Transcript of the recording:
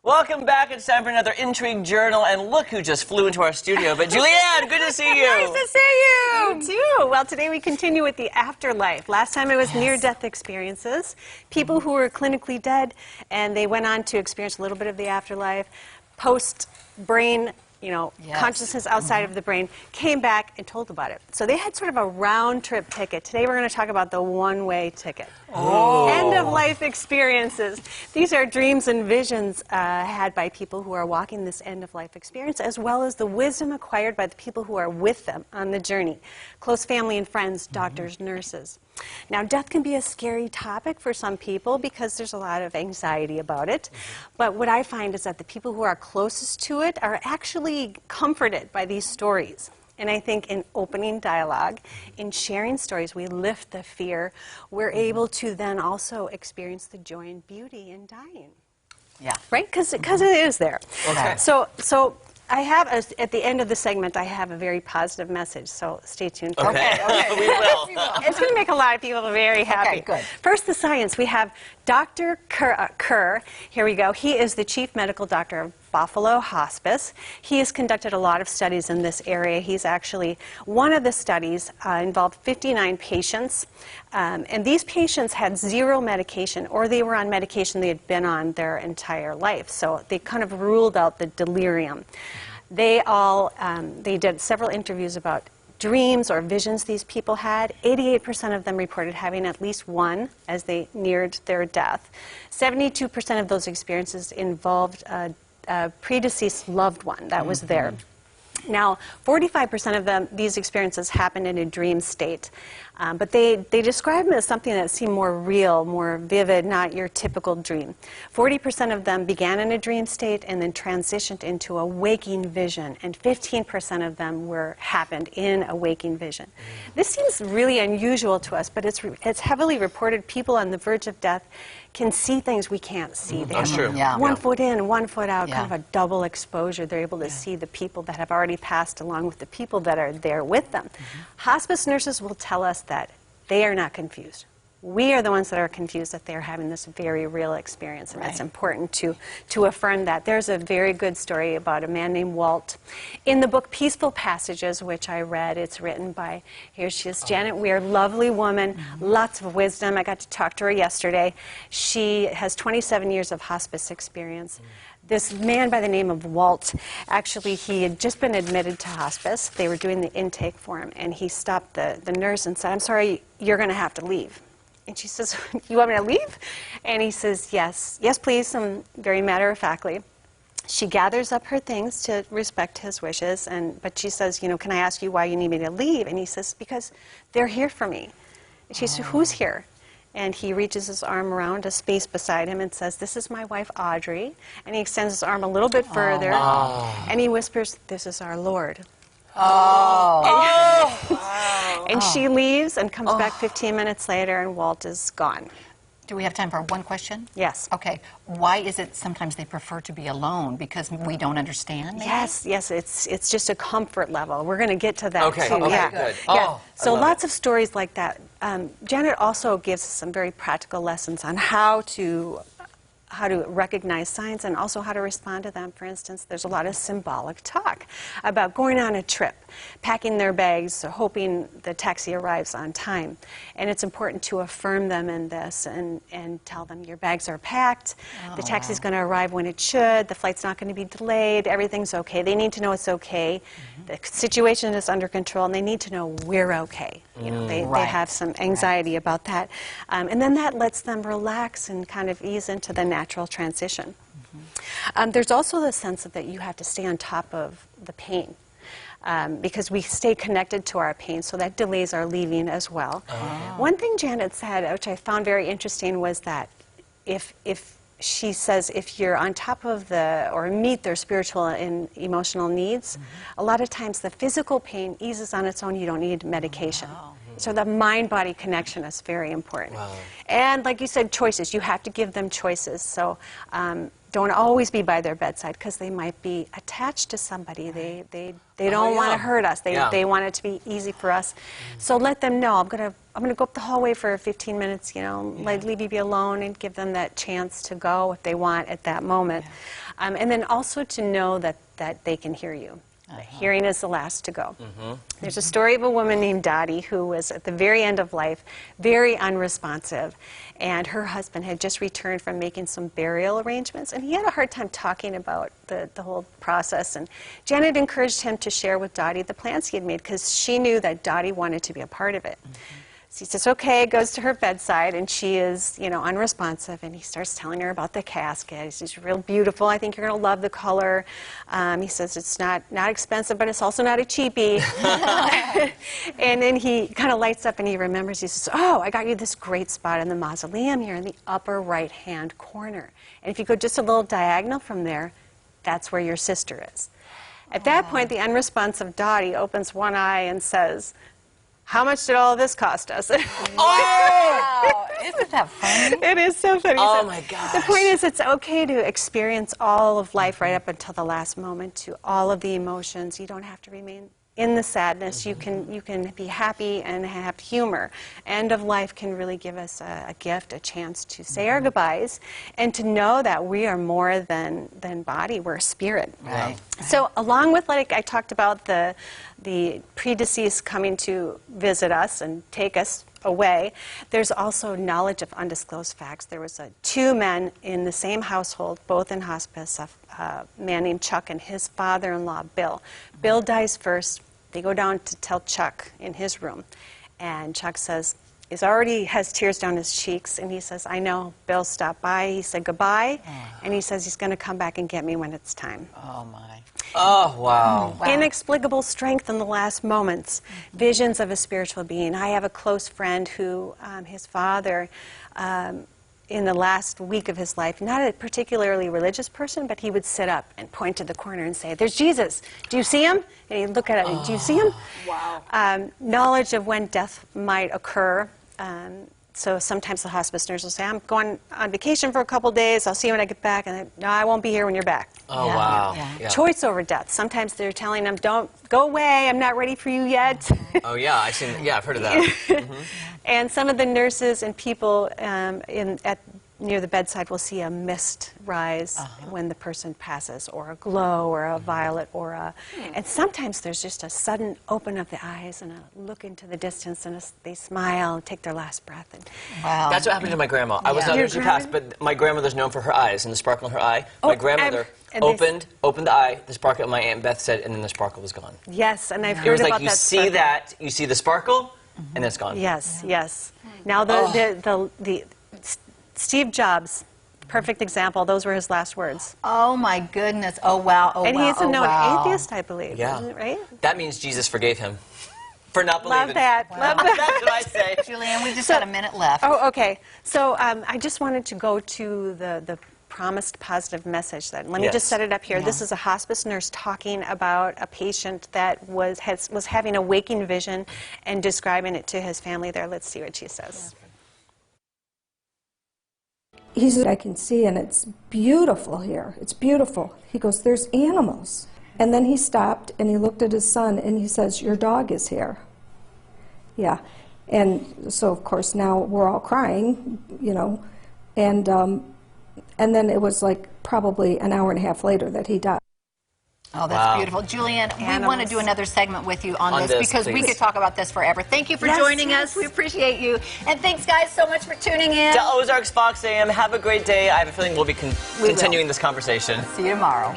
Welcome back. It's time for another Intrigue Journal, and look who just flew into our studio. But Julianne, good to see you. Nice to see you. You too. Well, today we continue with the afterlife. Last time it was near-death experiences. People who were clinically dead, and they went on to experience a little bit of the afterlife. Post-brain, consciousness outside of the brain, came back and told about it. So they had sort of a round-trip ticket. Today we're going to talk about the one-way ticket. End-of-life experiences. These are dreams and visions had by people who are walking this end-of-life experience, as well as the wisdom acquired by the people who are with them on the journey. Close family and friends, doctors, nurses. Now, death can be a scary topic for some people because there's a lot of anxiety about it. But what I find is that the people who are closest to it are actually comforted by these stories. And I think in opening dialogue, in sharing stories, we lift the fear. We're able to then also experience the joy and beauty in dying. Yeah. Right? Because it is there. Okay. So I have, at the end of the segment, I have a very positive message, so stay tuned. Okay. We will. It's going to make a lot of people very happy. Okay, good. First, the science. We have Dr. Kerr. Here we go. He is the chief medical doctor of Buffalo Hospice. He has conducted a lot of studies in this area. He's actually, one of the studies involved 59 patients, and these patients had zero medication, or they were on medication they had been on their entire life. So they kind of ruled out the delirium. They did several interviews about dreams or visions these people had. 88% of them reported having at least one as they neared their death. 72% of those experiences involved a predeceased loved one that was there. Now, 45% of them, these experiences happened in a dream state, but they describe them as something that seemed more real, more vivid, not your typical dream. 40% of them began in a dream state and then transitioned into a waking vision, and 15% of them happened in a waking vision. This seems really unusual to us, but it's heavily reported. People on the verge of death can see things we can't see. They have one foot in, 1 foot out, kind of a double exposure. They're able to see the people that have already passed along with the people that are there with them. Hospice nurses will tell us that they are not confused. We are the ones that are confused that they're having this very real experience, and it's important to affirm that. There's a very good story about a man named Walt. In the book Peaceful Passages, which I read, it's written by, here she is, Janet Weir, lovely woman, lots of wisdom. I got to talk to her yesterday. She has 27 years of hospice experience. This man by the name of Walt, actually, he had just been admitted to hospice. They were doing the intake for him, and he stopped the nurse and said, "I'm sorry, you're going to have to leave." And she says, "You want me to leave?" And he says, "Yes, yes, please," very matter-of-factly. She gathers up her things to respect his wishes, but she says, "Can I ask you why you need me to leave?" And he says, "Because they're here for me." And she says, "Who's here?" And he reaches his arm around a space beside him and says, "This is my wife, Audrey." And he extends his arm a little bit further, and he whispers, "This is our Lord." And she leaves and comes back 15 minutes later, and Walt is gone. Do we have time for one question? Yes. Okay. Why is it sometimes they prefer to be alone? Because we don't understand? Maybe? Yes, it's just a comfort level. We're going to get to that too. Okay, good. Yeah. So lots of stories like that. Janet also gives us some very practical lessons on how to recognize signs and also how to respond to them. For instance, there's a lot of symbolic talk about going on a trip, packing their bags, hoping the taxi arrives on time. And it's important to affirm them in this and tell them your bags are packed, the taxi's going to arrive when it should, the flight's not going to be delayed, everything's okay. They need to know it's okay. The situation is under control, and they need to know we're okay. They have some anxiety about that. And then that lets them relax and kind of ease into the natural transition. There's also the sense that you have to stay on top of the pain because we stay connected to our pain, so that delays our leaving as well. One thing Janet said, which I found very interesting, was that if she says if you're on top of or meet their spiritual and emotional needs, a lot of times the physical pain eases on its own. You don't need medication. So the mind-body connection is very important. And like you said, choices. You have to give them choices. So don't always be by their bedside because they might be attached to somebody. They don't want to hurt us. They want it to be easy for us. So let them know, I'm gonna go up the hallway for 15 minutes, you know, leave you be alone, and give them that chance to go if they want at that moment. And then also to know that they can hear you. Hearing is the last to go. There's a story of a woman named Dottie who was at the very end of life, very unresponsive, and her husband had just returned from making some burial arrangements, and he had a hard time talking about the whole process. And Janet encouraged him to share with Dottie the plans he had made because she knew that Dottie wanted to be a part of it. So he says, okay, goes to her bedside, and she is, you know, unresponsive, and he starts telling her about the casket. He says, real beautiful. I think you're going to love the color. He says, it's not expensive, but it's also not a cheapie. And then he kind of lights up, and he remembers. He says, oh, I got you this great spot in the mausoleum here in the upper right-hand corner. And if you go just a little diagonal from there, that's where your sister is. At that point, the unresponsive Dottie opens one eye and says, how much did all of this cost us? Wow! Isn't that funny? It is so funny. Oh So my gosh. the point is, it's okay to experience all of life right up until the last moment, to all of the emotions. You don't have to remain in the sadness. You can be happy and have humor. End of life can really give us a gift, a chance to say our goodbyes, and to know that we are more than body. We're a spirit. Right. So along with, like I talked about, the predeceased coming to visit us and take us away, there's also knowledge of undisclosed facts. There was two men in the same household, both in hospice, a man named Chuck and his father-in-law, Bill. Bill dies first. They go down to tell Chuck in his room, and Chuck says, already has tears down his cheeks, and he says, I know, Bill stopped by, he said goodbye, and he says he's going to come back and get me when it's time. Oh, my. Oh, wow. Inexplicable strength in the last moments, visions of a spiritual being. I have a close friend who, his father, in the last week of his life, not a particularly religious person, but he would sit up and point to the corner and say, there's Jesus. Do you see him? And he'd look at it, do you see him? Wow. Knowledge of when death might occur. So sometimes the hospice nurse will say, I'm going on vacation for a couple days. I'll see you when I get back. And no, I won't be here when you're back. Oh, wow. Yeah. Choice over death. Sometimes they're telling them, don't go away. I'm not ready for you yet. Oh, yeah. I've heard of that. And some of the nurses and people near the bedside will see a mist rise when the person passes, or a glow, or a violet, or a... And sometimes there's just a sudden open of the eyes and a look into the distance, and they smile and take their last breath. And Wow. That's what happened to my grandma. I was not there, she passed, but my grandmother's known for her eyes and the sparkle in her eye. My grandmother opened the eye, the sparkle, and my Aunt Beth said, and then the sparkle was gone. Yes, and I've It heard was about like, you that see sparkle. that, you see the sparkle, and then it's gone. Yes, yes. Now the Steve Jobs, perfect example. Those were his last words. Oh, my goodness. Oh, wow. Oh, And wow. he's a known wow. atheist, I believe. Yeah. Isn't it, right? That means Jesus forgave him for not believing. Love that. Love that. That's what I say. Julianne, we just got a minute left. Oh, okay. So I just wanted to go to the promised positive message. Let me just set it up here. Yeah. This is a hospice nurse talking about a patient that was having a waking vision and describing it to his family there. Let's see what she says. He said, I can see, and it's beautiful here. It's beautiful. He goes, there's animals. And then he stopped, and he looked at his son, and he says, your dog is here. Yeah. And so, of course, now we're all crying, you know. And then it was like probably an hour and a half later that he died. Oh, that's beautiful. Julianne, we want to do another segment with you on this because we could talk about this forever. Thank you for joining us. We appreciate you. And thanks, guys, so much for tuning in. To Ozarks Fox AM, have a great day. I have a feeling we'll be continuing this conversation. See you tomorrow.